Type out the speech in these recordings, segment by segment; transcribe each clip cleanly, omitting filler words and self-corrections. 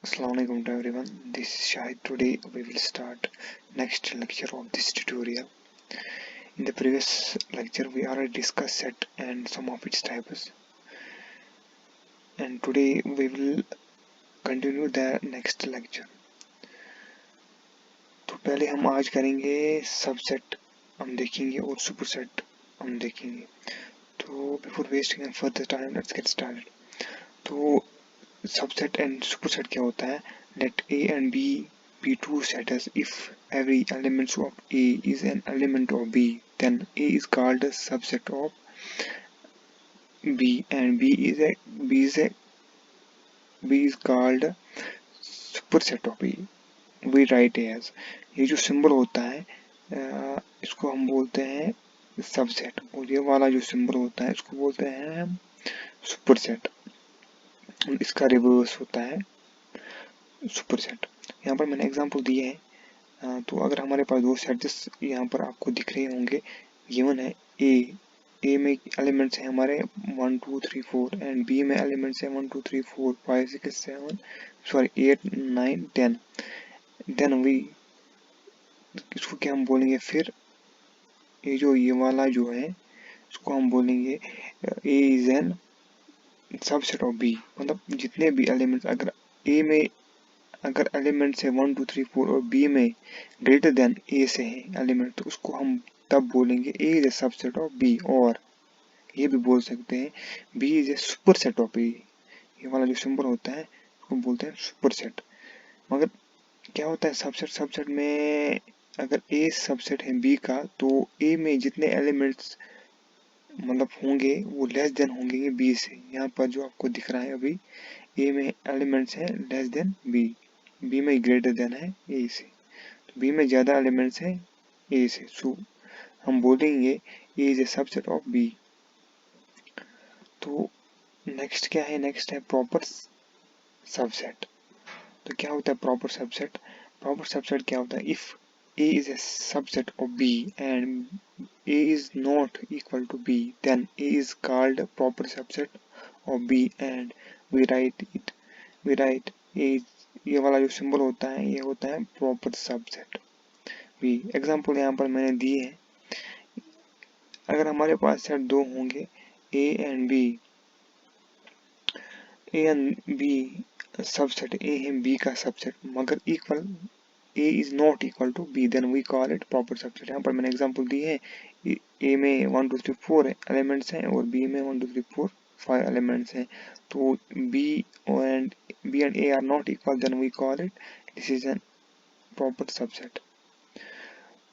Assalamualaikum to everyone. This is Shahid. Today we will start next lecture of this tutorial. In the previous lecture we already discussed set and some of its types, and today we will continue the next lecture. तो पहले हम आज करेंगे subset हम देखेंगे और superset हम देखेंगे. तो before wasting further time let's get started. तो सबसेट एंड सुपरसेट क्या होता है? Let A and B be two sets. If every element of A is an element of B, then A is called a subset of B, and B is called superset of B. We write as ये जो symbol होता है इसको हम बोलते हैं subset, और ये वाला जो सिंबल होता है इसको बोलते हैं हम सुपरसेट. इसका रिवर्स होता है सुपरसेट. यहाँ पर मैंने एग्जांपल दिए हैं. तो अगर हमारे पास दो सेट्स यहाँ पर आपको दिख रहे होंगे, गिवन है ए में एलिमेंट्स हैं हमारे 1 2 3 4 एंड बी में एलिमेंट्स हैं 1 2 3 4 5 6 7 सॉरी 8 9 10. देन वी इसको क्या हम बोलेंगे, फिर ये वाला जो है इसको हम बोलेंगे A is an subset of B. मतलब जितने भी एलिमेंट्स अगर ए में अगर एलिमेंट्स है 1 2 3 4 और बी में ग्रेटर देन ए से है एलिमेंट, तो उसको हम तब बोलेंगे A is a subset of B. और ये भी बोल सकते हैं B is a superset of A. ये वाला जो सिंबल होता है उसको बोलते हैं सुपरसेट. मगर क्या होता है सबसेट, सबसेट में अगर ए सबसेट है बी का तो ए में जितने एलिमेंट्स मतलब होंगे वो लेस देन होंगे बी से. यहाँ पर जो आपको दिख रहा है अभी ए में एलिमेंट्स हैं लेस देन बी, बी में ग्रेटर देन है ए से, तो बी में ज्यादा एलिमेंट्स हैं ए से. सो हम बोलेंगे A is a subset of B. तो नेक्स्ट क्या है? नेक्स्ट है प्रॉपर सबसेट. तो क्या होता है प्रॉपर सबसेट? प्रॉपर सबसेट क्या होता है? If A is a subset of B and A is not equal to B, then A is called proper subset of B and we write A. ये वाला जो सिंबल होता है ये होता है प्रॉपर सबसेट बी. एग्जांपल यहाँ पर मैंने दिए हैं. अगर हमारे पास सेट दो होंगे A and B subset, A है बी का सबसेट मगर equal A is not equal to B, then we call it proper subset. यहाँ पर मैंने एग्जांपल दिए हैं. ए में 1 2 3 4 एलिमेंट्स हैं और बी में 1 2 3 4 5 एलिमेंट्स हैं. तो B and A are not equal, then we call it this is an proper subset.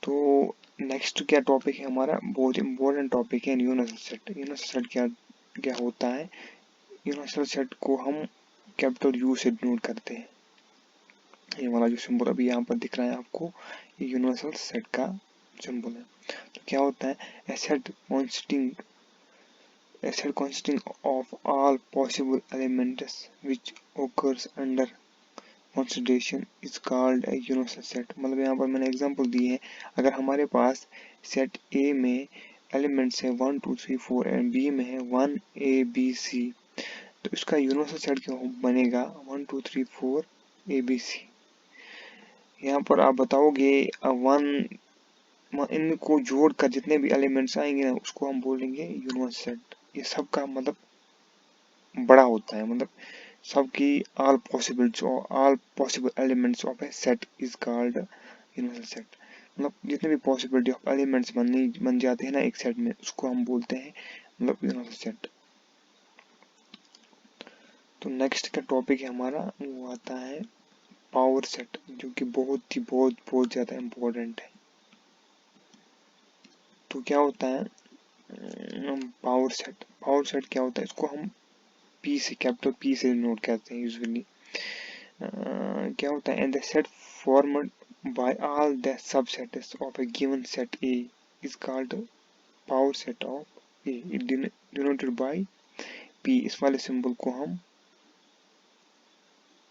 तो नेक्स्ट क्या टॉपिक है हमारा? बहुत इंपॉर्टेंट टॉपिक है यूनिवर्सल सेट. यूनिवर्सल सेट क्या होता है? यूनिवर्सल सेट को हम कैपिटल यू से डिनोट करते हैं. ये वाला जो सिंबल अभी यहाँ पर दिख रहा है आपको, ये यूनिवर्सल सेट का सिंबल है. तो क्या होता है? A set consisting of all possible elements which occurs under consideration is called a universal set. मतलब यहाँ पर मैंने एग्जांपल दिए हैं. अगर हमारे पास सेट ए में एलिमेंट्स है 1 2 3 4 एंड बी में है 1 a b c, तो इसका यूनिवर्सल सेट क्या बनेगा? 1 2 3 4 a b c. यहाँ पर आप बताओगे 1 इनको जोड़कर जितने भी एलिमेंट्स आएंगे ना उसको हम बोलेंगे यूनिवर्सल सेट. ये सब का मतलब बड़ा होता है, मतलब सबकी all possible elements of a set is called universal set. मतलब जितने भी पॉसिबिलिटी ऑफ एलिमेंट्स बन जाते हैं ना एक सेट में उसको हम बोलते हैं मतलब यूनिवर्सल सेट. तो नेक्स्ट का टॉपिक है हमारा वो आता है पावर सेट, जो कि बहुत ज्यादा इम्पोर्टेंट है. तो क्या होता है पावर सेट? पावर सेट क्या होता है? इसको हम पी से कैपिटल पी से नोट करते हैं यूजुअली. क्या होता है? And the set formed by all the subsets of a given set A is called power set of A. It denoted by P. इस वाले सिंबल को हम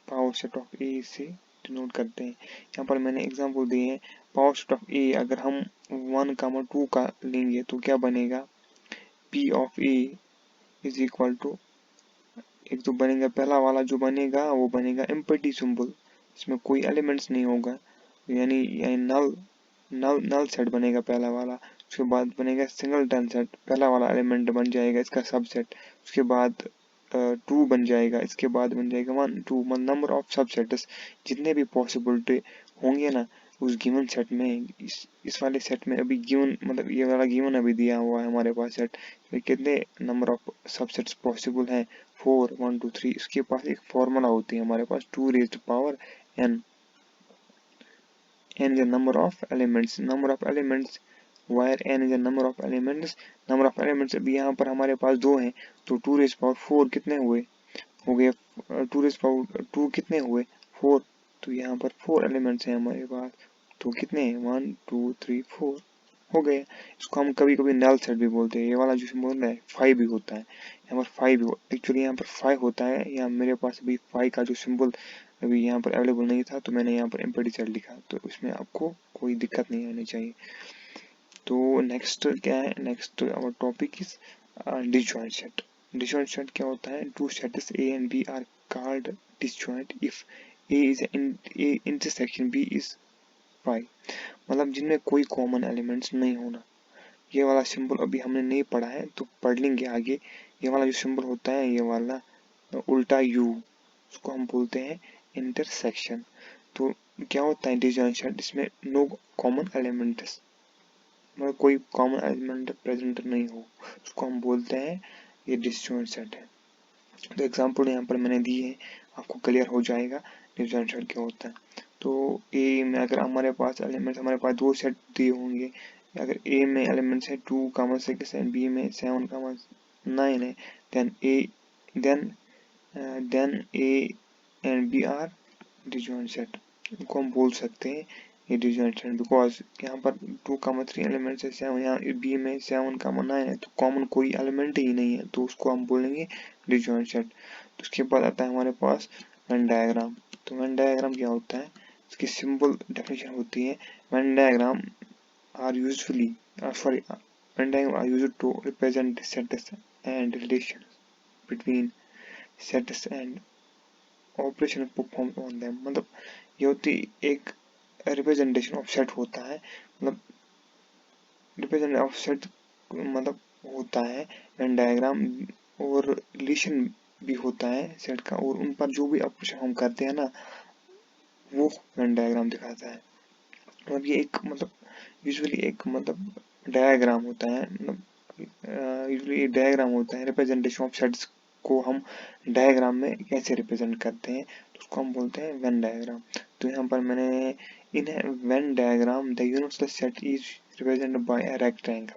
पावर सेट ऑफ ए से डिनोट करते हैं. यहाँ पर मैंने एग्जांपल दिए हैं. पावर सेट ऑफ ए अगर हम 1 2 का लेंगे तो क्या बनेगा? P of A is equal to एक तो बनेगा पहला वाला जो बनेगा वो बनेगा एम्प्टी सिंबल, इसमें कोई एलिमेंट्स नहीं होगा, यानी नल नल नल सेट बनेगा पहला वाला। उसके बाद बनेगा सिंगलटन सेट, पहला वाला एलिमेंट बन जाएगा इसका सबसेट। उसके बाद 2 बन जाएगा, इसके बाद बन जाएगा 1 2, मतलब नंबर ऑफ सबसेट्स जितने भी पॉसिबिलिटी होंगे ना उस गिवन सेट में। इस वाले सेट में अभी गिवन, मतलब ये वाला गिवन अभी दिया हुआ है हमारे पास सेट, तो कितने नंबर ऑफ सबसेट्स पॉसिबल हैं 4 1 2 3। इसके पास एक फॉर्मूला होती है हमारे पास 2 raised power n, n is the number of elements where n is the number of elements अभी यहाँ पर हमारे पास 2 हैं, तो 2 रेज पावर 4 कितने हुए, हो गए 2 रेज पावर 2 कितने हुए 4, तो यहाँ पर 4 एलिमेंट्स हैं हमारे पास, तो कितने हैं 1 2 3 4 हो गए। इसको हम कभी कभी नल सेट भी बोलते हैं। ये वाला जो सिंबल है 5 भी होता है, यहाँ पर 5 एक्चुअली यहाँ पर 5 होता है, यहाँ मेरे पास अभी 5 का जो सिंबल अभी यहाँ पर अवेलेबल नहीं था, तो मैंने यहाँ पर एम्प्टी सेट लिखा, तो इसमें आपको कोई दिक्कत नहीं आनी चाहिए। तो नेक्स्ट क्या है, next our topic is disjoint set. Disjoint set क्या होता है, two sets A and B are called disjoint if A is intersection B is 5, मतलब जिनमें कोई कॉमन एलिमेंट्स नहीं होना। ये वाला सिंबल अभी हमने नहीं पढ़ा है, तो पढ़ लेंगे आगे। ये वाला जो सिंबल होता है, ये वाला उल्टा यू, उसको हम बोलते हैं इंटरसेक्शन। तो क्या होता है डिसजॉइंट सेट, इसमें नो कॉमन एलिमेंट्स, मतलब कोई कॉमन एलिमेंट प्रेजेंट नहीं हो, उसको हम बोलते हैं ये डिसजॉइंट सेट है। तो एग्जांपल यहाँ पर मैंने दी है, आपको क्लियर हो जाएगा डिसजॉइंट सेट क्या होता है। तो ए में अगर हमारे पास एलिमेंट्स, हमारे पास 2 सेट दिए होंगे, अगर ए में एलिमेंट्स है 2, 6 एंड बी में 7, 9 है, then A and B are disjoint set, इनको हम बोल सकते हैं ये डिसजॉइंट सेट, बिकॉज यहाँ पर 2, 3 एलिमेंट्स है, 7 यहाँ बी में 7, 9 है, तो कॉमन कोई एलिमेंट ही नहीं है, तो उसको हम बोलेंगे डिसजॉइंट सेट। तो उसके बाद आता है हमारे पास वेन डायग्राम। तो वेन डायग्राम क्या होता है, इसकी सिंपल डेफिनेशन होती है, Venn diagram are usually sorry Venn diagram are used to represent sets and relations between sets and operation perform on them, मतलब ये होती एक रिप्रेजेंटेशन ऑफ सेट होता है, मतलब रिप्रेजेंट ऑफ सेट मतलब होता है वेन डायग्राम, और रिलेशन भी होता है सेट का, और उन पर जो भी ऑपरेशन हम करते हैं ना वो वेन डायग्राम दिखाता है। मतलब ये एक मतलब यूजुअली एक मतलब डायग्राम होता है, मतलब यूजुअली डायग्राम होता है, रिप्रेजेंटेशन ऑफ सेट्स को हम डायग्राम में कैसे रिप्रेजेंट करते हैं, तो उसको हम बोलते हैं वेन डायग्राम। तो यहाँ पर मैंने in Venn diagram the universal set is represented by a rectangle,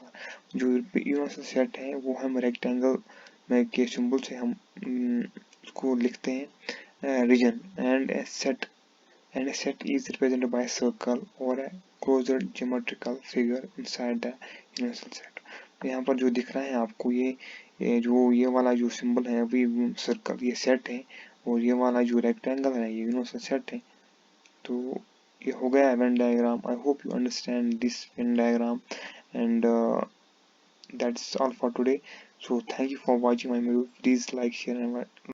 जो यूनिवर्सल सेट है वो हम रेक्टेंगल में के सिंबल से हम उसको लिखते हैं reason, and a set is represented by a circle or a closed geometrical figure inside the universal set। तो यहाँ पर जो दिख रहा है आपको ये वाला जो सिंबल है अभी सर्कल, ये सेट है, और ये वाला जो रेक्टेंगल है ये यूनिवर्सल सेट है। तो ये हो गया Venn diagram. I hope you understand this Venn diagram, and that's all for today. So thank you for watching my video. Please like, share and